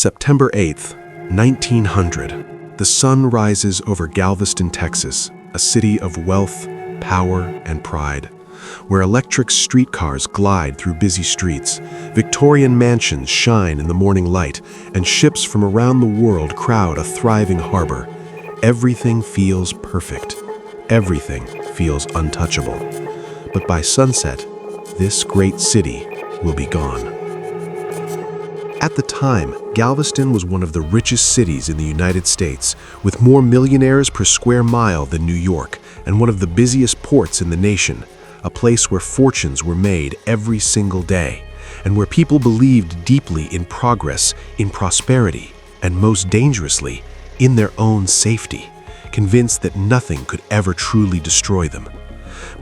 September 8th, 1900. The sun rises over Galveston, Texas, a city of wealth, power, and pride, where electric streetcars glide through busy streets, Victorian mansions shine in the morning light, and ships from around the world crowd a thriving harbor. Everything feels perfect. Everything feels untouchable. But by sunset, this great city will be gone. At the time, Galveston was one of the richest cities in the United States, with more millionaires per square mile than New York, and one of the busiest ports in the nation, a place where fortunes were made every single day, and where people believed deeply in progress, in prosperity, and most dangerously, in their own safety, convinced that nothing could ever truly destroy them.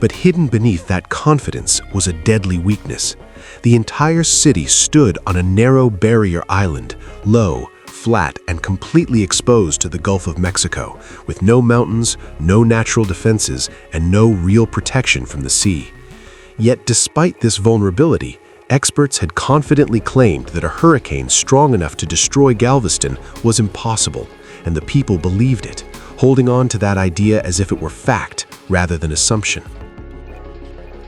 But hidden beneath that confidence was a deadly weakness. The entire city stood on a narrow barrier island, low, flat, and completely exposed to the Gulf of Mexico, with no mountains, no natural defenses, and no real protection from the sea. Yet despite this vulnerability, experts had confidently claimed that a hurricane strong enough to destroy Galveston was impossible, and the people believed it, holding on to that idea as if it were fact rather than assumption.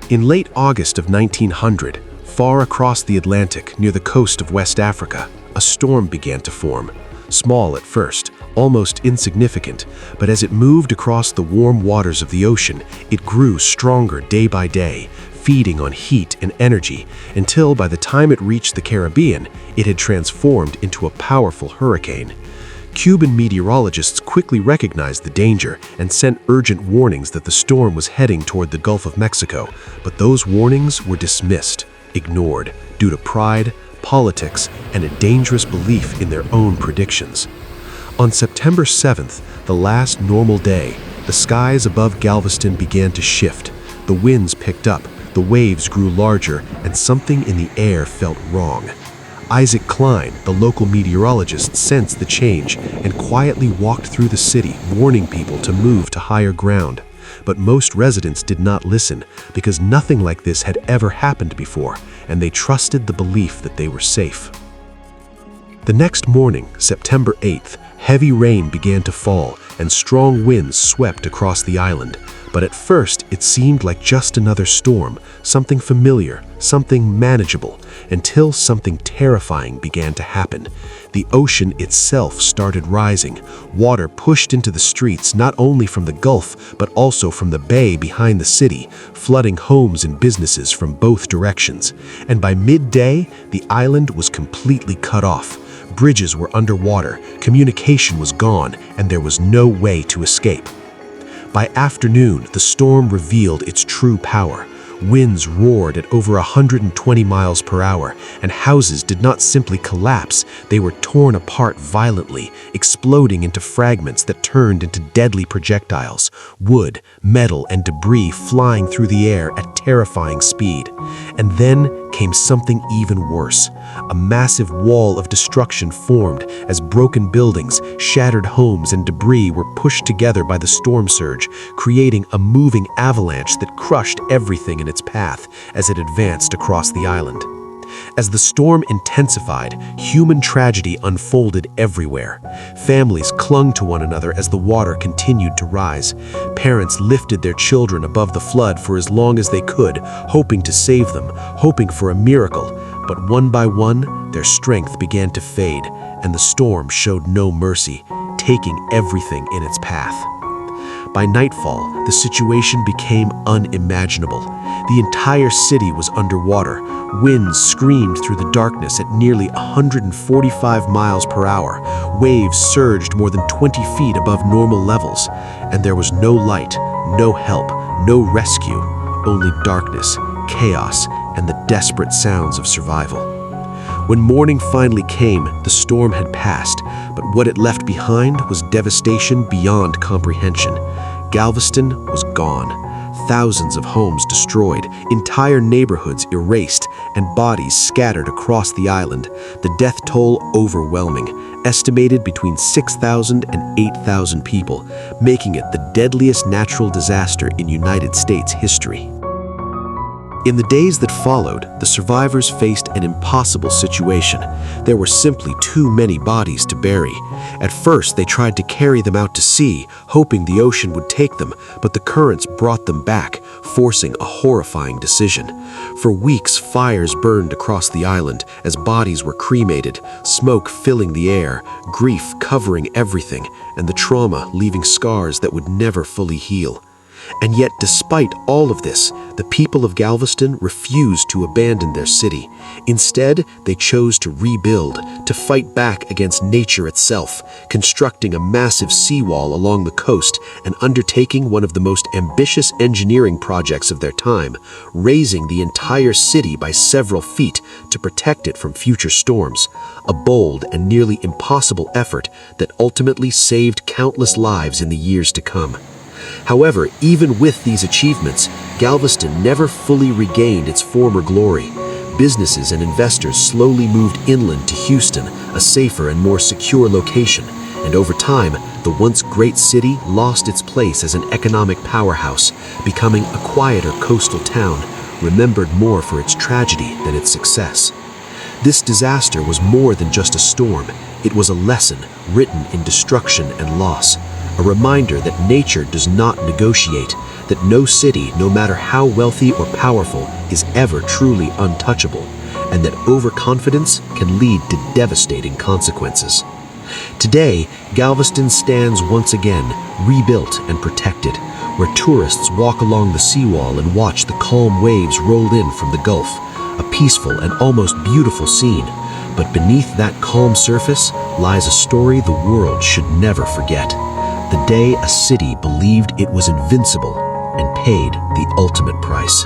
In late August of 1900, far across the Atlantic near the coast of West Africa, a storm began to form. Small at first, almost insignificant, but as it moved across the warm waters of the ocean, it grew stronger day by day, feeding on heat and energy, until by the time it reached the Caribbean, it had transformed into a powerful hurricane. Cuban meteorologists quickly recognized the danger and sent urgent warnings that the storm was heading toward the Gulf of Mexico, but those warnings were dismissed, ignored, due to pride, politics, and a dangerous belief in their own predictions. On September 7th, the last normal day, the skies above Galveston began to shift. The winds picked up, the waves grew larger, and something in the air felt wrong. Isaac Klein, the local meteorologist, sensed the change and quietly walked through the city, warning people to move to higher ground. But most residents did not listen because nothing like this had ever happened before, and they trusted the belief that they were safe. The next morning, September 8th, heavy rain began to fall and strong winds swept across the island. But at first, it seemed like just another storm, something familiar, something manageable, until something terrifying began to happen. The ocean itself started rising. Water pushed into the streets not only from the Gulf, but also from the bay behind the city, flooding homes and businesses from both directions. And by midday, the island was completely cut off. Bridges were underwater, communication was gone, and there was no way to escape. By afternoon, the storm revealed its true power. Winds roared at over 120 miles per hour, and houses did not simply collapse, they were torn apart violently, exploding into fragments that turned into deadly projectiles, wood, metal, and debris flying through the air at terrifying speed. And then came something even worse. A massive wall of destruction formed as broken buildings, shattered homes, and debris were pushed together by the storm surge, creating a moving avalanche that crushed everything in its path as it advanced across the island. As the storm intensified, human tragedy unfolded everywhere. Families clung to one another as the water continued to rise. Parents lifted their children above the flood for as long as they could, hoping to save them, hoping for a miracle. But one by one, their strength began to fade, and the storm showed no mercy, taking everything in its path. By nightfall, the situation became unimaginable. The entire city was underwater. Winds screamed through the darkness at nearly 145 miles per hour. Waves surged more than 20 feet above normal levels. And there was no light, no help, no rescue, only darkness, chaos, and the desperate sounds of survival. When morning finally came, the storm had passed, but what it left behind was devastation beyond comprehension. Galveston was gone. Thousands of homes destroyed, entire neighborhoods erased, and bodies scattered across the island. The death toll overwhelming, estimated between 6,000 and 8,000 people, making it the deadliest natural disaster in United States history. In the days that followed, the survivors faced an impossible situation. There were simply too many bodies to bury. At first, they tried to carry them out to sea, hoping the ocean would take them, but the currents brought them back, forcing a horrifying decision. For weeks, fires burned across the island as bodies were cremated, smoke filling the air, grief covering everything, and the trauma leaving scars that would never fully heal. And yet, despite all of this, the people of Galveston refused to abandon their city. Instead, they chose to rebuild, to fight back against nature itself, constructing a massive seawall along the coast and undertaking one of the most ambitious engineering projects of their time, raising the entire city by several feet to protect it from future storms. A bold and nearly impossible effort that ultimately saved countless lives in the years to come. However, even with these achievements, Galveston never fully regained its former glory. Businesses and investors slowly moved inland to Houston, a safer and more secure location, and over time, the once great city lost its place as an economic powerhouse, becoming a quieter coastal town, remembered more for its tragedy than its success. This disaster was more than just a storm. It was a lesson written in destruction and loss. A reminder that nature does not negotiate, that no city, no matter how wealthy or powerful, is ever truly untouchable, and that overconfidence can lead to devastating consequences. Today, Galveston stands once again, rebuilt and protected, where tourists walk along the seawall and watch the calm waves roll in from the Gulf, a peaceful and almost beautiful scene. But beneath that calm surface lies a story the world should never forget. The day a city believed it was invincible and paid the ultimate price.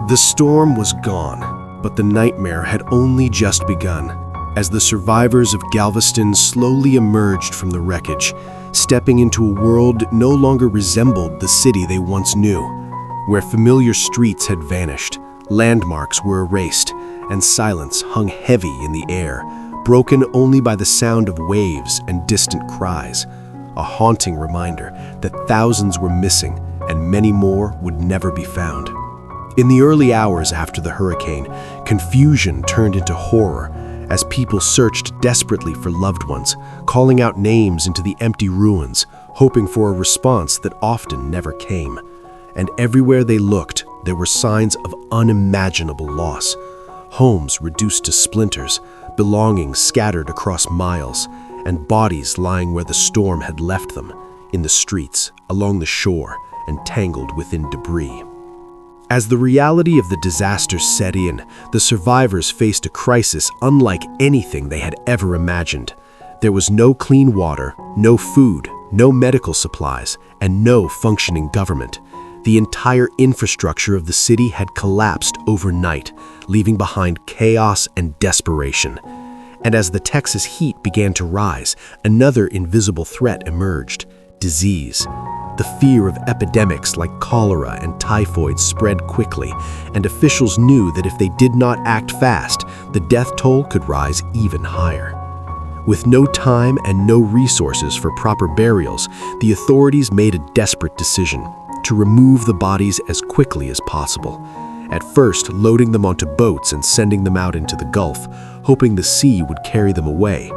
The storm was gone, but the nightmare had only just begun, as the survivors of Galveston slowly emerged from the wreckage, stepping into a world no longer resembled the city they once knew, where familiar streets had vanished, landmarks were erased, and silence hung heavy in the air, broken only by the sound of waves and distant cries, a haunting reminder that thousands were missing and many more would never be found. In the early hours after the hurricane, confusion turned into horror as people searched desperately for loved ones, calling out names into the empty ruins, hoping for a response that often never came. And everywhere they looked, there were signs of unimaginable loss. Homes reduced to splinters, belongings scattered across miles, and bodies lying where the storm had left them, in the streets, along the shore, and tangled within debris. As the reality of the disaster set in, the survivors faced a crisis unlike anything they had ever imagined. There was no clean water, no food, no medical supplies, and no functioning government. The entire infrastructure of the city had collapsed overnight, leaving behind chaos and desperation. And as the Texas heat began to rise, another invisible threat emerged: disease. The fear of epidemics like cholera and typhoid spread quickly, and officials knew that if they did not act fast, the death toll could rise even higher. With no time and no resources for proper burials, the authorities made a desperate decision: to remove the bodies as quickly as possible. At first, loading them onto boats and sending them out into the Gulf, hoping the sea would carry them away.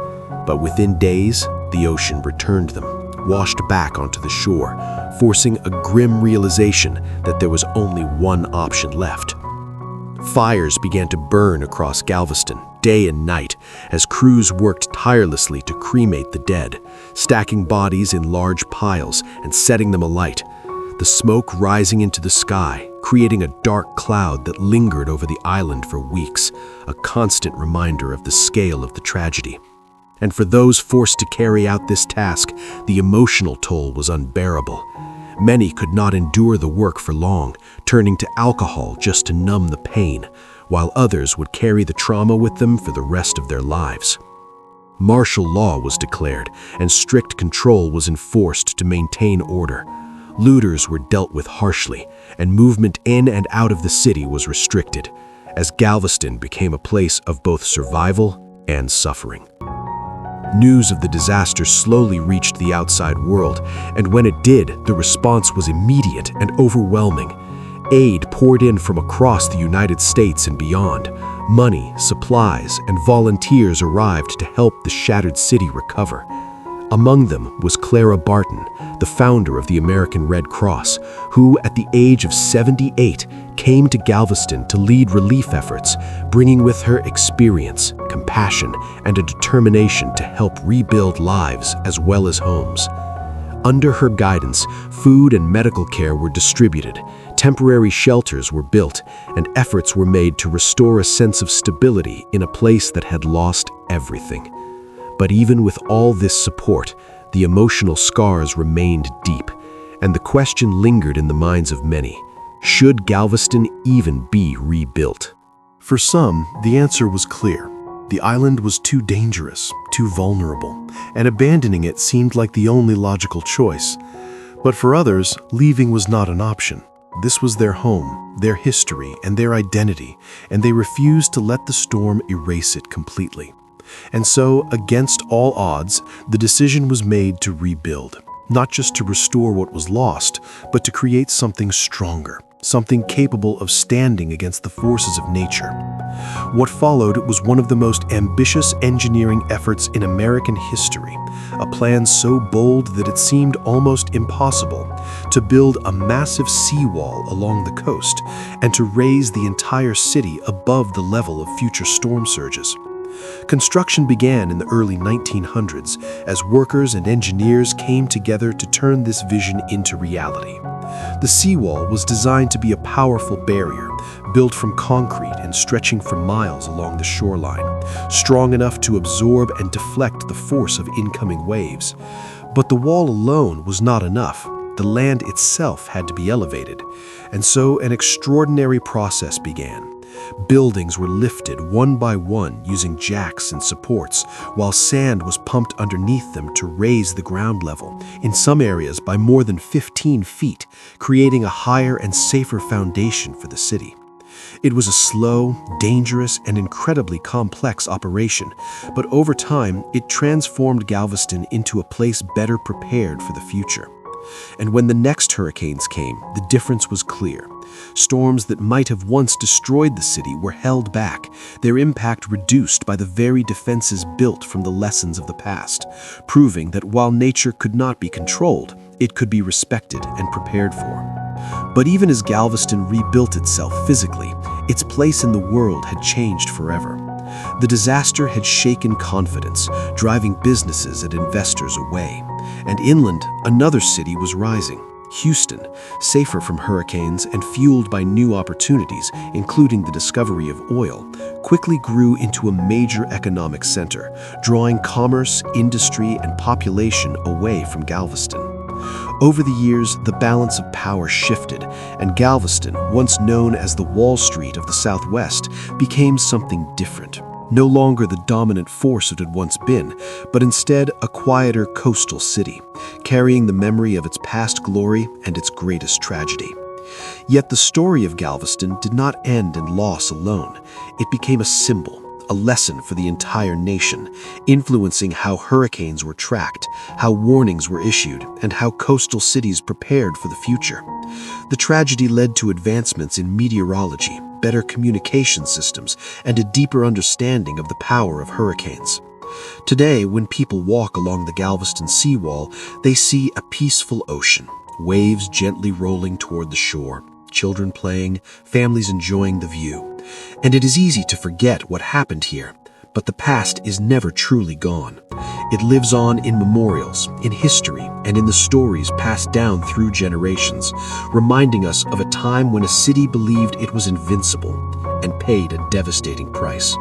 But within days, the ocean returned them, washed back onto the shore, forcing a grim realization that there was only one option left. Fires began to burn across Galveston, day and night, as crews worked tirelessly to cremate the dead, stacking bodies in large piles and setting them alight. The smoke rising into the sky, creating a dark cloud that lingered over the island for weeks, a constant reminder of the scale of the tragedy. And for those forced to carry out this task, the emotional toll was unbearable. Many could not endure the work for long, turning to alcohol just to numb the pain, while others would carry the trauma with them for the rest of their lives. Martial law was declared, and strict control was enforced to maintain order. Looters were dealt with harshly, and movement in and out of the city was restricted, as Galveston became a place of both survival and suffering. News of the disaster slowly reached the outside world, and when it did, the response was immediate and overwhelming. Aid poured in from across the United States and beyond. Money, supplies, and volunteers arrived to help the shattered city recover. Among them was Clara Barton, the founder of the American Red Cross, who, at the age of 78, came to Galveston to lead relief efforts, bringing with her experience, compassion, and a determination to help rebuild lives as well as homes. Under her guidance, food and medical care were distributed, temporary shelters were built, and efforts were made to restore a sense of stability in a place that had lost everything. But even with all this support, the emotional scars remained deep, and the question lingered in the minds of many: should Galveston even be rebuilt? For some, the answer was clear. The island was too dangerous, too vulnerable, and abandoning it seemed like the only logical choice. But for others, leaving was not an option. This was their home, their history, and their identity, and they refused to let the storm erase it completely. And so, against all odds, the decision was made to rebuild, not just to restore what was lost, but to create something stronger, something capable of standing against the forces of nature. What followed was one of the most ambitious engineering efforts in American history, a plan so bold that it seemed almost impossible: to build a massive seawall along the coast and to raise the entire city above the level of future storm surges. Construction began in the early 1900s as workers and engineers came together to turn this vision into reality. The seawall was designed to be a powerful barrier, built from concrete and stretching for miles along the shoreline, strong enough to absorb and deflect the force of incoming waves. But the wall alone was not enough. The land itself had to be elevated, and so an extraordinary process began. Buildings were lifted one by one using jacks and supports, while sand was pumped underneath them to raise the ground level, in some areas by more than 15 feet, creating a higher and safer foundation for the city. It was a slow, dangerous, and incredibly complex operation, but over time, it transformed Galveston into a place better prepared for the future. And when the next hurricanes came, the difference was clear. Storms that might have once destroyed the city were held back, their impact reduced by the very defenses built from the lessons of the past, proving that while nature could not be controlled, it could be respected and prepared for. But even as Galveston rebuilt itself physically, its place in the world had changed forever. The disaster had shaken confidence, driving businesses and investors away. And inland, another city was rising. Houston, safer from hurricanes and fueled by new opportunities, including the discovery of oil, quickly grew into a major economic center, drawing commerce, industry, and population away from Galveston. Over the years, the balance of power shifted, and Galveston, once known as the Wall Street of the Southwest, became something different. No longer the dominant force it had once been, but instead a quieter coastal city, carrying the memory of its past glory and its greatest tragedy. Yet the story of Galveston did not end in loss alone. It became a symbol, a lesson for the entire nation, influencing how hurricanes were tracked, how warnings were issued, and how coastal cities prepared for the future. The tragedy led to advancements in meteorology, better communication systems, and a deeper understanding of the power of hurricanes. Today, when people walk along the Galveston seawall, they see a peaceful ocean, waves gently rolling toward the shore, children playing, families enjoying the view. And it is easy to forget what happened here, but the past is never truly gone. It lives on in memorials, in history, and in the stories passed down through generations, reminding us of a time when a city believed it was invincible and paid a devastating price.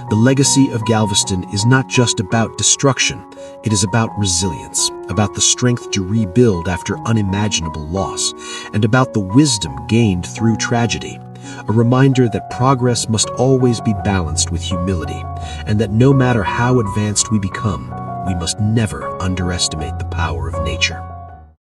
The legacy of Galveston is not just about destruction, it is about resilience, about the strength to rebuild after unimaginable loss, and about the wisdom gained through tragedy. A reminder that progress must always be balanced with humility, and that no matter how advanced we become, we must never underestimate the power of nature.